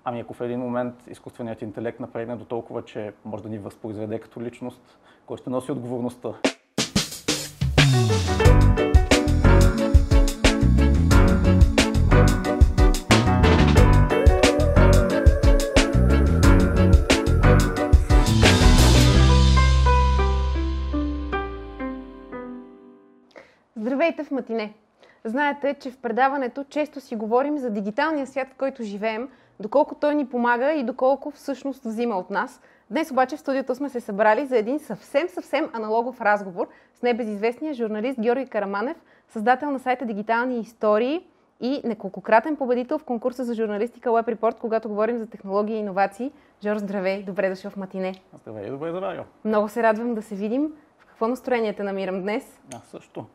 Ами ако в един момент изкуственият интелект напредне до толкова, че може да ни възпроизведе като личност, кой ще носи отговорността? Здравейте в Матине! Знаете, че в предаването често си говорим за дигиталния свят, в който живеем, доколко той ни помага и доколко всъщност взима от нас. Днес обаче в студиото сме се събрали за един съвсем аналогов разговор с небезизвестния журналист Георги Караманев, създател на сайта Дигитални истории и неколкократен победител в конкурса за журналистика Web Report, когато говорим за технологии и иновации. Жор, здравей! Добре дошъл в Матине! Здравей, добре заварил! Много се радвам да се видим. В какво настроение те намирам днес? Аз също.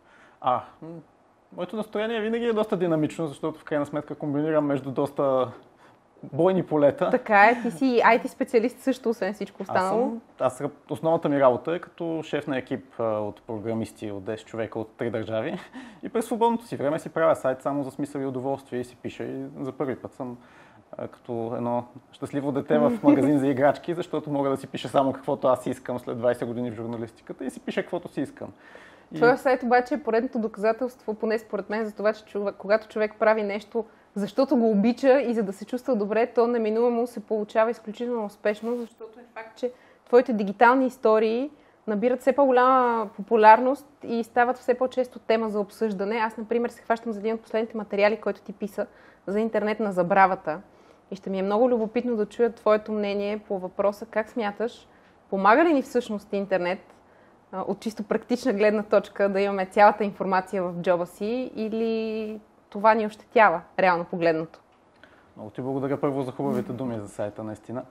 Моето настроение винаги е доста динамично, защото в крайна сметка комбинирам между доста бойни полета. Така е, ти си IT специалист също, освен всичко останало. Основната ми работа е като шеф на екип от програмисти от 10 човека от 3 държави и през свободното си време си правя сайт само за смисъл и удоволствие и си пиша и за първи път съм като едно щастливо дете в магазин за играчки, защото мога да си пиша само каквото аз искам след 20 години в журналистиката и си пиша каквото си искам. Твоя сайт обаче е поредното доказателство, поне според мен, за това, че когато човек прави нещо, защото го обича и за да се чувства добре, то неминуемо се получава изключително успешно, защото е факт, че твоите дигитални истории набират все по-голяма популярност и стават все по-често тема за обсъждане. Аз, например, се хващам за един от последните материали, който ти писа за интернет на забравата. И ще ми е много любопитно да чуя твоето мнение по въпроса как смяташ, помага ли ни всъщност интернет от чисто практична гледна точка да имаме цялата информация в джоба си или това ни ощетява, реално погледното? Много ти благодаря първо за хубавите думи за сайта, наистина.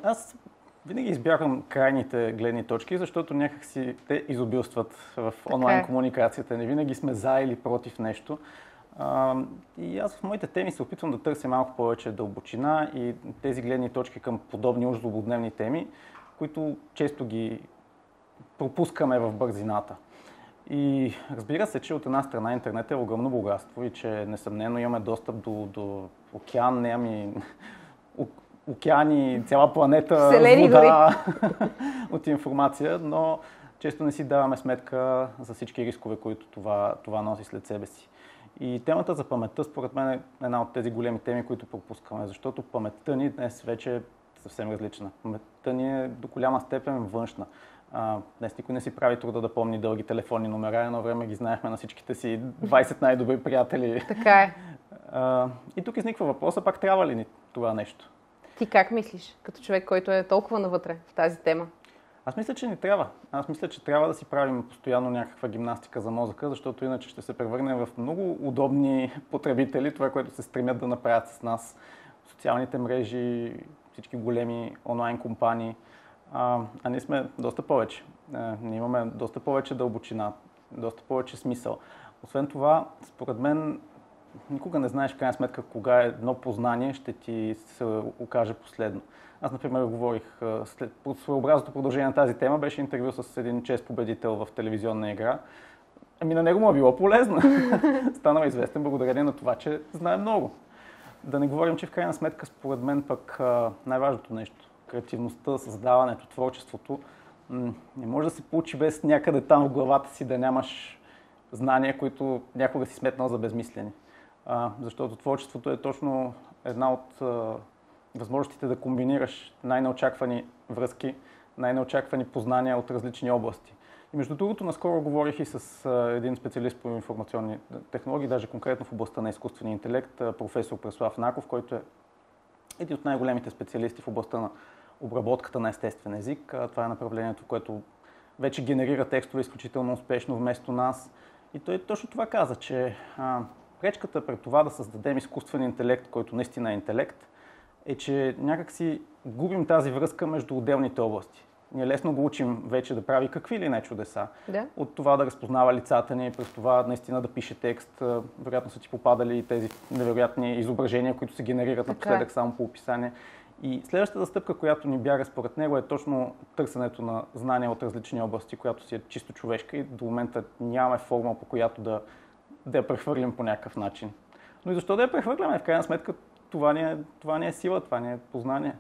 Аз винаги избягвам крайните гледни точки, защото някакси те изобилстват в онлайн комуникацията. Не винаги сме за или против нещо. И аз в моите теми се опитвам да търся малко повече дълбочина и тези гледни точки към подобни уж злободневни теми, които често ги пропускаме в бързината. И разбира се, че от една страна интернет е огромно богатство и че несъмнено имаме достъп до океан, океани, цяла планета, вода от информация, но често не си даваме сметка за всички рискове, които това носи след себе си. И темата за паметта, според мен, е една от тези големи теми, които пропускаме, защото паметта ни днес вече е съвсем различна. Паметта ни е до голяма степен външна. Днес никой не си прави труда да помни дълги телефонни номера, едно време ги знаехме на всичките си 20 най-добри приятели. Така е. И тук изниква въпроса, пак трябва ли ни това нещо? Ти как мислиш, като човек, който е толкова навътре в тази тема? Аз мисля, че не трябва. Аз мисля, че трябва да си правим постоянно някаква гимнастика за мозъка, защото иначе ще се превърнем в много удобни потребители, това, което се стремят да направят с нас. Социалните мрежи, всички големи онлайн компании. А ние сме доста повече. Ние имаме доста повече дълбочина, доста повече смисъл. Освен това, според мен, никога не знаеш в крайна сметка кога едно познание ще ти се окаже последно. Аз, например, говорих по своеобразното продължение на тази тема, беше интервю с един чест победител в телевизионна игра. На него му е било полезно. Станал известен благодарение на това, че знае много. Да не говорим, че в крайна сметка, според мен, пък най-важното нещо, креативността, създаването, творчеството, не може да се получи без някъде там в главата си да нямаш знания, които някога си сметнал за безмислени. Защото творчеството е точно една от възможностите да комбинираш най-неочаквани връзки, най-неочаквани познания от различни области. И между другото, наскоро говорих и с един специалист по информационни технологии, даже конкретно в областта на изкуствения интелект, професор Преслав Наков, който е един от най-големите специалисти в областта на обработката на естествен език. Това е направлението, което вече генерира текстове изключително успешно вместо нас. И той точно това каза, че пречката пред това да създадем изкуствен интелект, който наистина е интелект, е, че някак си губим тази връзка между отделните области. Ние лесно го учим вече да прави какви ли не чудеса. Да. От това да разпознава лицата ни, през това наистина да пише текст. Вероятно са ти попадали и тези невероятни изображения, които се генерират напоследък само по описание. И следващата стъпка, която ни бяга според него, е точно търсенето на знания от различни области, която си е чисто човешка и до момента нямаме форма, по която да я прехвърлим по някакъв начин. Но и защо да я прехвърляме? В крайна сметка това не е сила, това не е познание.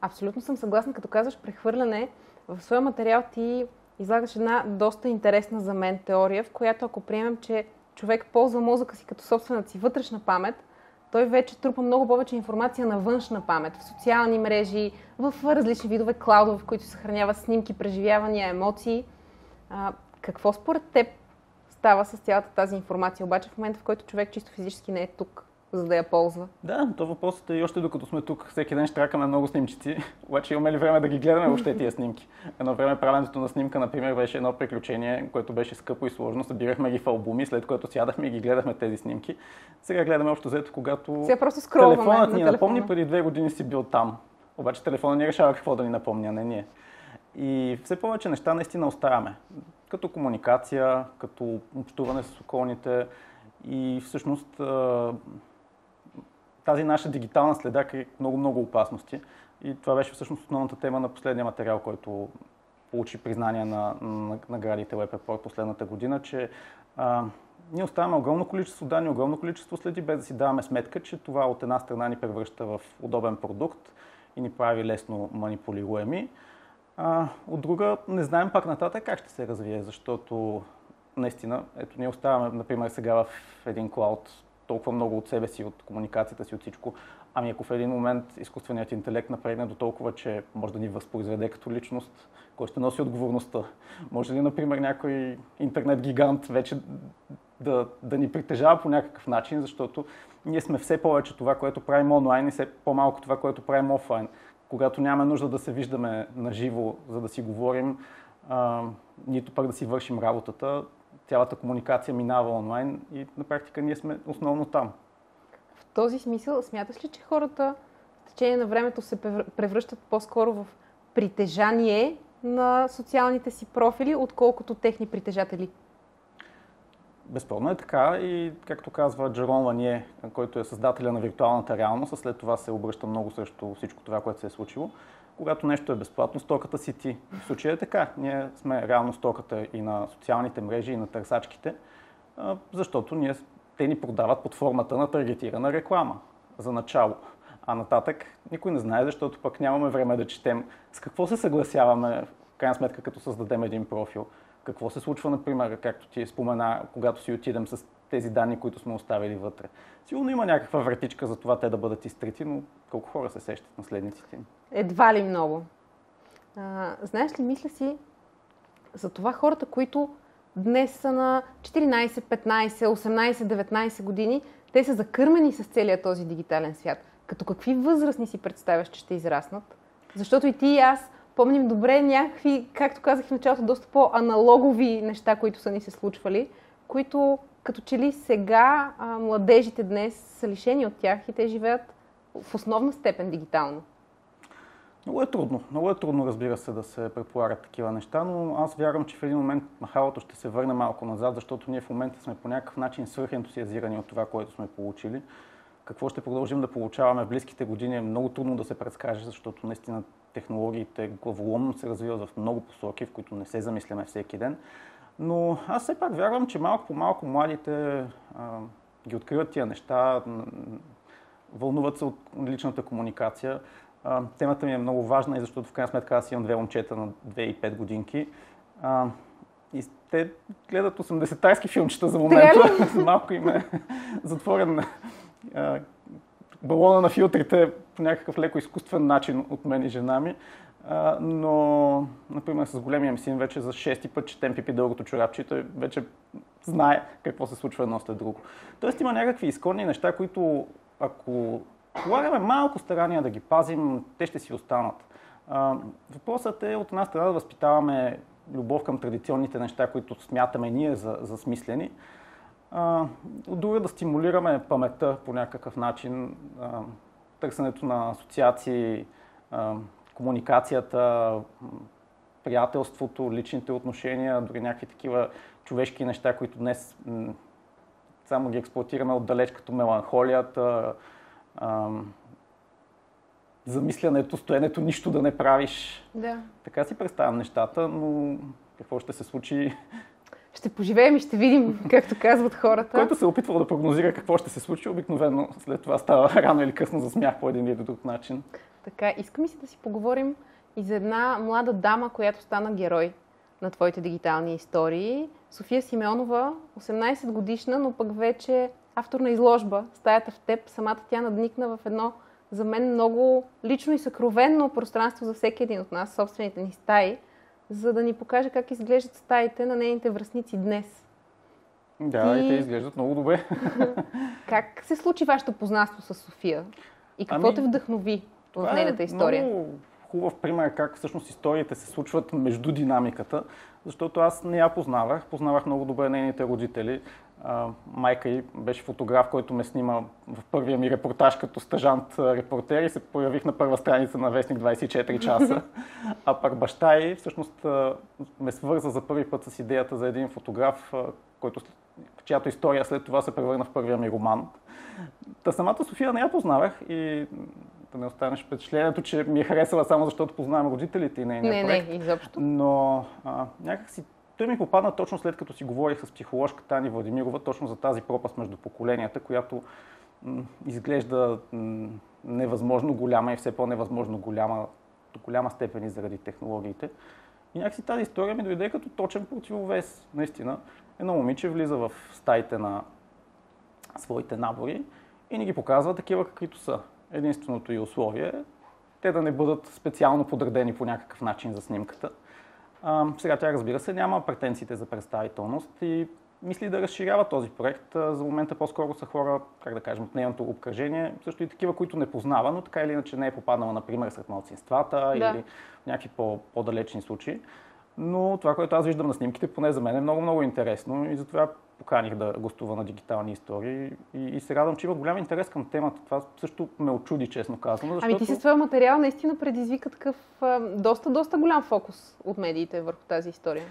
Абсолютно съм съгласна, като казваш прехвърляне. В своя материал ти излагаш една доста интересна за мен теория, в която ако приемем, че човек ползва мозъка си като собствената си вътрешна памет, той вече трупа много повече информация на външна памет, в социални мрежи, в различни видове клаудове, в които съхраняват снимки, преживявания, емоции. Какво според теб става с цялата тази информация, обаче в момента, в който човек чисто физически не е тук, за да я ползва? Да, то въпросът е и още докато сме тук, всеки ден штракаме много снимчици, обаче имаме ли време да ги гледаме въобще тия снимки? Едно време правенето на снимка, например, беше едно приключение, което беше скъпо и сложно, събирахме ги в албуми, след което сядахме и ги гледахме тези снимки. Сега гледаме общо взето, когато сега просто скролваме телефонът ни напомни, преди 2 години си бил там. Обаче телефонът не решава какво да ни напомня, не ние. И все повече неща наистина оставяме. Като комуникация, като общуване с околните и всъщност тази наша дигитална следа крие много опасности. И това беше всъщност основната тема на последния материал, който получи признание на наградите Web Report последната година, че ние оставяме огромно количество данни, огромно количество следи, без да си даваме сметка, че това от една страна ни превръща в удобен продукт и ни прави лесно манипулируеми. От друга, не знаем пак нататък как ще се развие, защото наистина, ето ние оставяме, например, сега в един клауд толкова много от себе си, от комуникацията си, от всичко. Ами ако в един момент изкуственият интелект напредне до толкова, че може да ни възпроизведе като личност, кой ще носи отговорността? Може ли, например, някой интернет гигант вече да ни притежава по някакъв начин, защото ние сме все повече това, което правим онлайн и все по-малко това, което правим офлайн. Когато нямаме нужда да се виждаме наживо, за да си говорим, нито пък да си вършим работата, цялата комуникация минава онлайн и на практика ние сме основно там. В този смисъл, смяташ ли, че хората в течение на времето се превръщат по-скоро в притежание на социалните си профили, отколкото техни притежатели? Безспорно е така и както казва Джером Лание, който е създателя на виртуалната реалност, а след това се обръща много срещу всичко това, което се е случило. Когато нещо е безплатно, стоката си ти. В случая е така. Ние сме реално стоката и на социалните мрежи, и на търсачките, защото те ни продават под формата на таргетирана реклама за начало. А нататък никой не знае, защото пък нямаме време да четем с какво се съгласяваме, в крайна сметка, като създадем един профил. Какво се случва, например, както ти спомена, когато си отидем с тези данни, които сме оставили вътре. Сигурно има някаква вратичка за това те да бъдат изтрити, но колко хора се сещат наследниците им? Едва ли много. Знаеш ли, мисля си за това хората, които днес са на 14, 15, 18, 19 години, те са закърмени с целия този дигитален свят. Като какви възрастни си представяш, че ще израснат? Защото и ти и аз помним добре някакви, както казах в началото, доста по-аналогови неща, които са ни се случвали, които като че ли сега младежите днес са лишени от тях и те живеят в основна степен дигитално. Много е трудно, разбира се, да се предполагат такива неща, но аз вярвам, че в един момент махалото ще се върне малко назад, защото ние в момента сме по някакъв начин свръхентусиазирани от това, което сме получили. Какво ще продължим да получаваме в близките години е много трудно да се предскаже, защото наистина технологиите главоломно се развиват в много посоки, в които не се замисляме всеки ден. Но аз все пак вярвам, че малко по малко младите ги откриват тия неща, вълнуват се от личната комуникация. Темата ми е много важна и защото в крайна сметка аз имам 2 момчета на 2 и 5 годинки. И те гледат 80-тарски филмчета за момента. Малко им е затворен балона на филтрите по някакъв леко изкуствен начин от мен и жена ми. Но, например, с големия ми син вече за 6-ти път четем Пипи дългото чорапче и той вече знае какво се случва едно след друго. Тоест има някакви изконни неща, които ако полагаме малко старания да ги пазим, те ще си останат. Въпросът е от една страна да възпитаваме любов към традиционните неща, които смятаме ние за смислени. От друга да стимулираме паметта по някакъв начин, търсенето на асоциации, комуникацията, приятелството, личните отношения, дори някакви такива човешки неща, които днес само ги експлоатираме отдалеч, като меланхолията, замислянето, стоенето, нищо да не правиш. Да. Така си представям нещата, но какво ще се случи? Ще поживеем и ще видим, както казват хората. Който се опитва да прогнозира какво ще се случи, обикновено след това става рано или късно за смях по един или друг начин. Така, искам и си да си поговорим и за една млада дама, която стана герой на твоите дигитални истории. София Симеонова, 18 годишна, но пък вече автор на изложба "Стаята в теб". Самата тя надникна в едно за мен много лично и съкровенно пространство за всеки един от нас, собствените ни стаи, за да ни покаже как изглеждат стаите на нейните връстници днес. Да, и те изглеждат много добре. Как се случи вашето познанство с София? И какво те вдъхнови в нейната история? Много хубав пример как всъщност историите се случват между динамиката, защото аз не я познавах. Познавах много добре нейните родители. Майка й беше фотограф, който ме снима в първия ми репортаж като стажант-репортер и се появих на първа страница на вестник 24 часа. А пък баща й всъщност ме свърза за първи път с идеята за един фотограф, чиято история след това се превърна в първия ми роман. Та самата София не я познавах и да не останеш впечатлението, че ми е харесала само защото познавам родителите и нейния проект. Не, изобщо. Но някакси той ми попадна точно след като си говорих с психоложката Ани Владимирова, точно за тази пропаст между поколенията, която изглежда невъзможно голяма и все по-невъзможно голяма, до голяма степен и заради технологиите. И някакси тази история ми дойде като точен противовес. Наистина, едно момиче влиза в стаите на своите набори и ни ги показва такива каквито са. Единственото и условие е те да не бъдат специално подредени по някакъв начин за снимката. Сега тя, разбира се, няма претенциите за представителност и мисли да разширява този проект. За момента по-скоро са хора, как да кажем, от нейното обкръжение, също и такива, които не познава, но така или иначе не е попаднала, например, сред малцинствата или някакви по-далечни случаи. Но това, което аз виждам на снимките, поне за мен е много интересно и затова поканих да гостува на дигитални истории и се радвам, че има голям интерес към темата. Това също ме очуди, честно казано. Защото... Ами ти с твоя материал наистина предизвика такъв доста голям фокус от медиите върху тази история.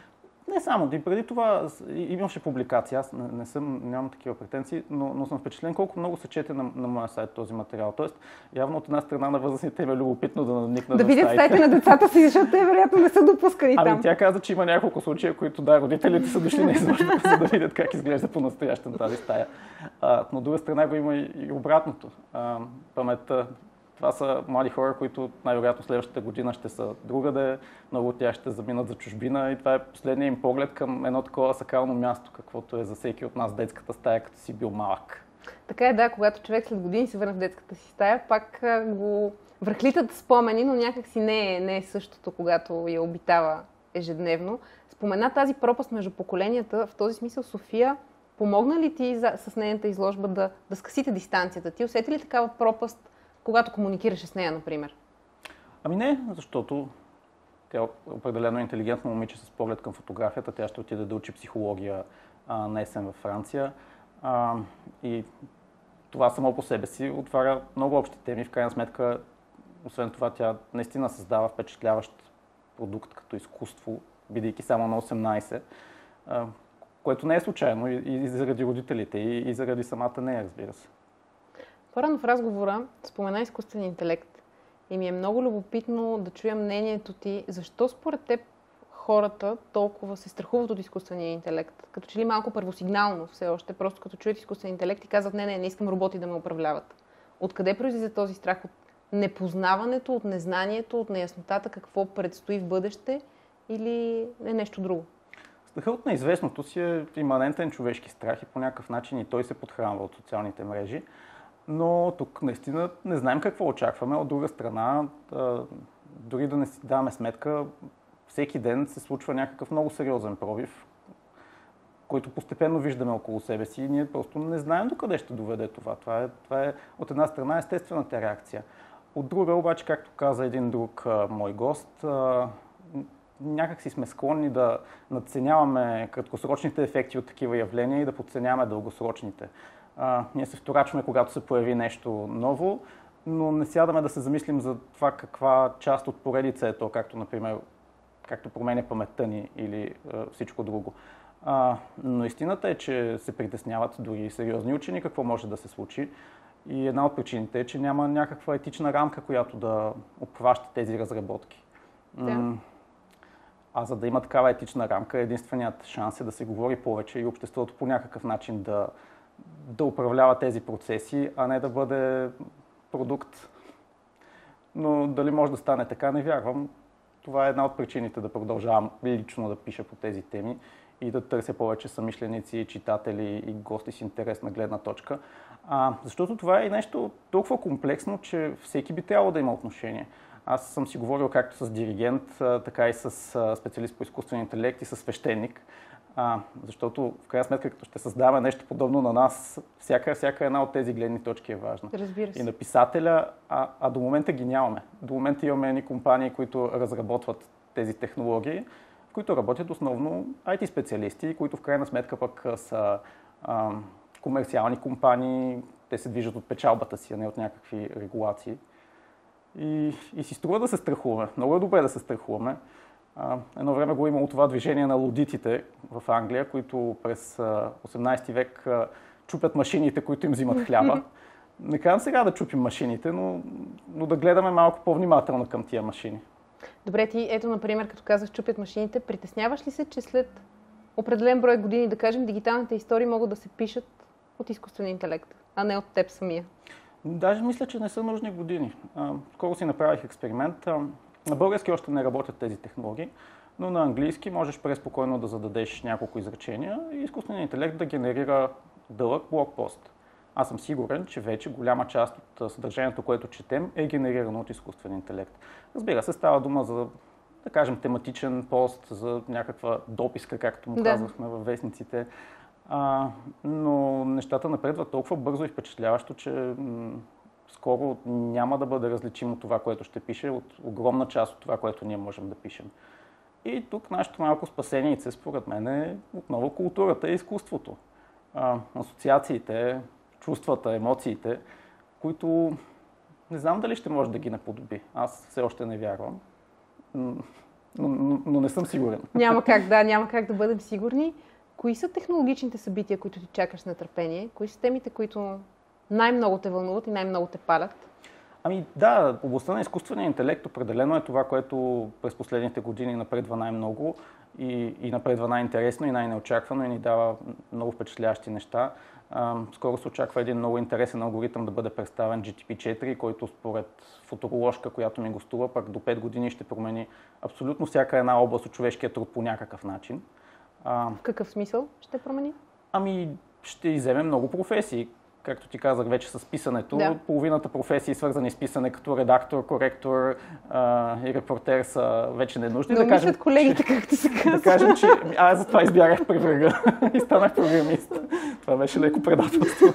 Не само, и преди това имаше публикации, аз нямам такива претенции, но съм впечатлен колко много се чете на моя сайт този материал. Тоест, явно от една страна на възрастните е любопитно да надникнат да видят стаите на децата си, защото те вероятно не са допускани там. Ами тя каза, че има няколко случая, които родителите са дошли на изложбата, за да видят как изглежда по-настоящем тази стая. Но от друга страна го има и обратното. Паметта. Това са млади хора, които най-вероятно следващата година ще са другаде, много от тях ще заминат за чужбина и това е последният им поглед към едно такова сакрално място, каквото е за всеки от нас детската стая, като си бил малък. Така е, да, когато човек след години се върне в детската си стая, пак го връхлитат спомени, но някак си не е същото, когато я обитава ежедневно. Спомена тази пропаст между поколенията, в този смисъл София, помогна ли ти с нейната изложба да скъсите дистанцията? Ти усети ли такава пропаст, когато комуникираше с нея, например? Ами не, защото тя е определено интелигентно момиче с поглед към фотографията. Тя ще отиде да учи психология на есен във Франция. И това само по себе си отваря много общи теми. В крайна сметка, освен това, тя наистина създава впечатляващ продукт като изкуство, бидейки само на 18, което не е случайно и заради родителите, и заради самата нея, разбира се. По-рано в разговора спомена изкуствен интелект и ми е много любопитно да чуя мнението ти. Защо според теб хората толкова се страхуват от изкуствения интелект? Като че ли малко първосигнално все още, просто като чуят изкуствен интелект и казват не искам роботи да ме управляват. Откъде произлиза този страх? От непознаването, от незнанието, от неяснотата какво предстои в бъдеще или е нещо друго? Страхът от неизвестното си е иманентен човешки страх и по някакъв начин и той се подхранва от социалните мрежи. Но тук наистина не знаем какво очакваме. От друга страна, дори да не си даваме сметка, всеки ден се случва някакъв много сериозен пробив, който постепенно виждаме около себе си и ние просто не знаем докъде ще доведе това. Това е от една страна естествената реакция. От друга обаче, както каза един друг мой гост, някак си сме склонни да надценяваме краткосрочните ефекти от такива явления и да подценяваме дългосрочните. Ние се вторачваме, когато се появи нещо ново, но не сядаме да се замислим за това каква част от поредица е то, както, например, както променя паметта ни или всичко друго. Но истината е, че се притесняват дори сериозни учени какво може да се случи. И една от причините е, че няма някаква етична рамка, която да обхваща тези разработки. Да. А за да има такава етична рамка, единственият шанс е да се говори повече и обществото по някакъв начин да управлява тези процеси, а не да бъде продукт. Но дали може да стане така, не вярвам. Това е една от причините да продължавам лично да пиша по тези теми и да търся повече съмишленици, читатели и гости с интересна гледна точка. Защото това е нещо толкова комплексно, че всеки би трябвало да има отношение. Аз съм си говорил както с диригент, така и с специалист по изкуствен интелект и с свещеник. Защото в крайна сметка, като ще създаваме нещо подобно на нас, всяка една от тези гледни точки е важна. Разбира се. И на писателя, до момента ги нямаме. До момента имаме едни компании, които разработват тези технологии, в които работят основно IT специалисти, които в крайна сметка пък са комерциални компании, те се движат от печалбата си, а не от някакви регулации. И си струва да се страхуваме. Много е добре да се страхуваме. Едно време го имало това движение на лудитите в Англия, които през 18 век чупят машините, които им взимат хляба. Не казвам сега да чупим машините, но да гледаме малко по-внимателно към тия машини. Добре, ти ето, например, като казах чупят машините, притесняваш ли се, че след определен брой години, да кажем, дигиталните истории могат да се пишат от изкуствен интелект, а не от теб самия? Даже мисля, че не са нужни години. Скоро си направих експеримент. На български още не работят тези технологии, но на английски можеш преспокойно да зададеш няколко изречения и изкуственият интелект да генерира дълъг блогпост. Аз съм сигурен, че вече голяма част от съдържанието, което четем, е генерирано от изкуствен интелект. Разбира се, става дума за, да кажем, тематичен пост, за някаква дописка, както му казахме във вестниците. Но нещата напредват толкова бързо и впечатляващо, че скоро няма да бъде различимо това, което ще пише, от огромна част от това, което ние можем да пишем. И тук нашето малко спасенице, според мен, е отново културата и изкуството. Асоциациите, чувствата, емоциите, които не знам дали ще може да ги наподоби. Аз все още не вярвам, но не съм сигурен. Няма как да бъдем сигурни. Кои са технологичните събития, които ти чакаш с нетърпение? Кои са темите, които най-много те вълнуват и най-много те палят? Областта на изкуствения интелект определено е това, което през последните години напредва най-много и напредва най-интересно и най-неочаквано и ни дава много впечатляващи неща. Скоро се очаква един много интересен алгоритъм да бъде представен GTP4, който според футуроложка, която ми гостува, пак до 5 години ще промени абсолютно всяка една област от човешкия труд по някакъв начин. В какъв смисъл ще промени? Ще изземе много професии. Както ти казах вече с писането, половината професии, свързани с писане, като редактор, коректор и репортер, са вече ненужни. Да мислят колегите, както се казва. Да кажем, че аз затова избягах при врага и станах програмист. Това беше леко предателство.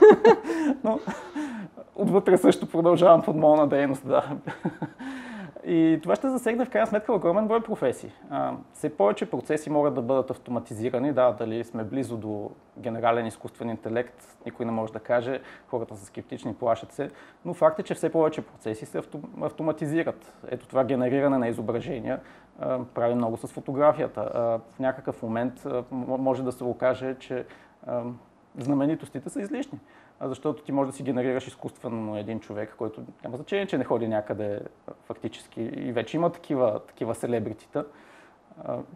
Но отвътре също продължавам подмолна дейност, да. И това ще засегне в крайна сметка огромен брой професии. Все повече процеси могат да бъдат автоматизирани. Дали сме близо до генерален изкуствен интелект, никой не може да каже, хората са скептични, плашат се, но факт е, че все повече процеси се автоматизират. Ето това генериране на изображения прави много с фотографията. В някакъв момент може да се окаже, че знаменитостите са излишни. Защото ти можеш да си генерираш изкуствено един човек, който няма значение, че не ходи някъде фактически. И вече има такива селебритита,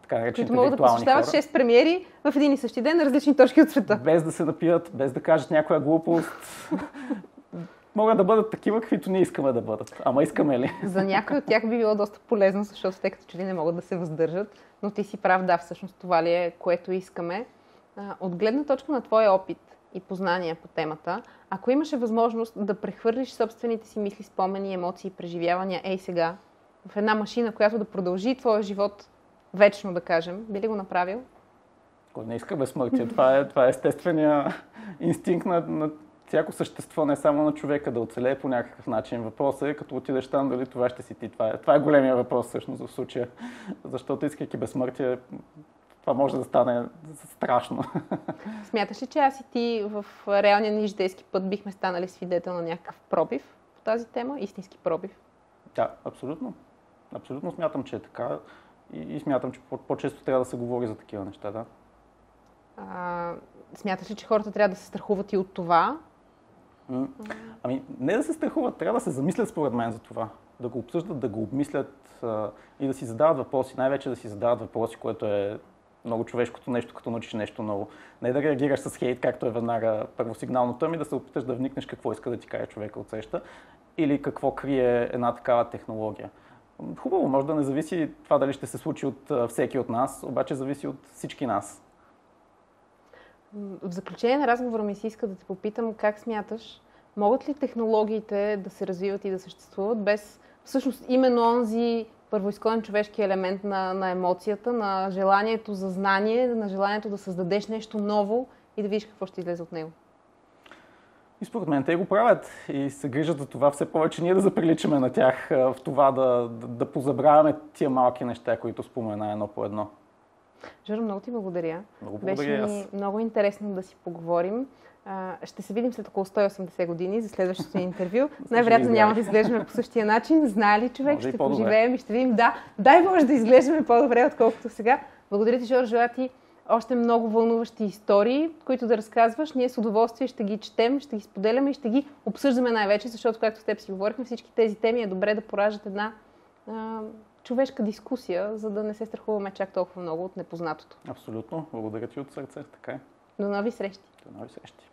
така наречените виртуални хора. Които могат да посещават 6 премиери в един и същи ден на различни точки от света. Без да се напият, без да кажат някоя глупост. Могат да бъдат такива, каквито ние искаме да бъдат. Ама искаме ли? За някои от тях би било доста полезно, защото те като че ли не могат да се въздържат. Но ти си прав, всъщност това ли е, което искаме. От гледна точка на твоя опит и познания по темата, ако имаше възможност да прехвърлиш собствените си мисли, спомени, емоции, преживявания сега в една машина, която да продължи твоя живот вечно, да кажем, би ли го направил? Кой не иска безсмъртие. Това е естествения инстинкт на всяко същество, не само на човека, да оцелее по някакъв начин. Въпросът е, като отидеш там, дали това ще си ти. Това е големия въпрос всъщност в случая. Защото искайки безсмъртие, това може да стане страшно. Смяташ ли, че аз и ти в реалния ни житейски път бихме станали свидетел на някакъв пробив по тази тема? Истински пробив? Да, абсолютно. Абсолютно смятам, че е така и смятам, че по-често трябва да се говори за такива неща, да. Смяташ ли, че хората трябва да се страхуват и от това? Ами, не да се страхуват, трябва да се замислят според мен за това. Да го обсъждат, да го обмислят и да си задават въпроси. Най-вече да си задават въпроси, което е много човешкото нещо, като научиш нещо ново. Не да реагираш с хейт, както е веднага първосигналното, ами да се опиташ да вникнеш какво иска да ти каже човека от среща или какво крие една такава технология. Хубаво, може да не зависи това дали ще се случи от всеки от нас, обаче зависи от всички нас. В заключение на разговора ми се иска да те попитам как смяташ, могат ли технологиите да се развиват и да съществуват без всъщност именно онзи първоизконен човешки елемент на емоцията, на желанието за знание, на желанието да създадеш нещо ново и да видиш какво ще излезе от него? И според мен те го правят и се грижат за това все повече ние да заприличаме на тях, в това да позабравяме тия малки неща, които спомена едно по едно. Жоро, много ти благодаря. Много благодаря. Беше ми много интересно да си поговорим. Ще се видим след около 180 години за следващото ни интервю. Най-вероятно няма да изглеждаме по същия начин. Знае ли човек, ще поживеем и ще видим. Да, дай Боже да изглеждаме по-добре, отколкото сега. Благодаря ти, Жоро, желая ти още много вълнуващи истории, които да разказваш. Ние с удоволствие ще ги четем, ще ги споделяме и ще ги обсъждаме най-вече, защото, както с теб си говорихме, всички тези теми е добре да пораждат една човешка дискусия, за да не се страхуваме чак толкова много от непознатото. Абсолютно. Благодаря ти от сърце. Така е. До нови срещи. До нови срещи.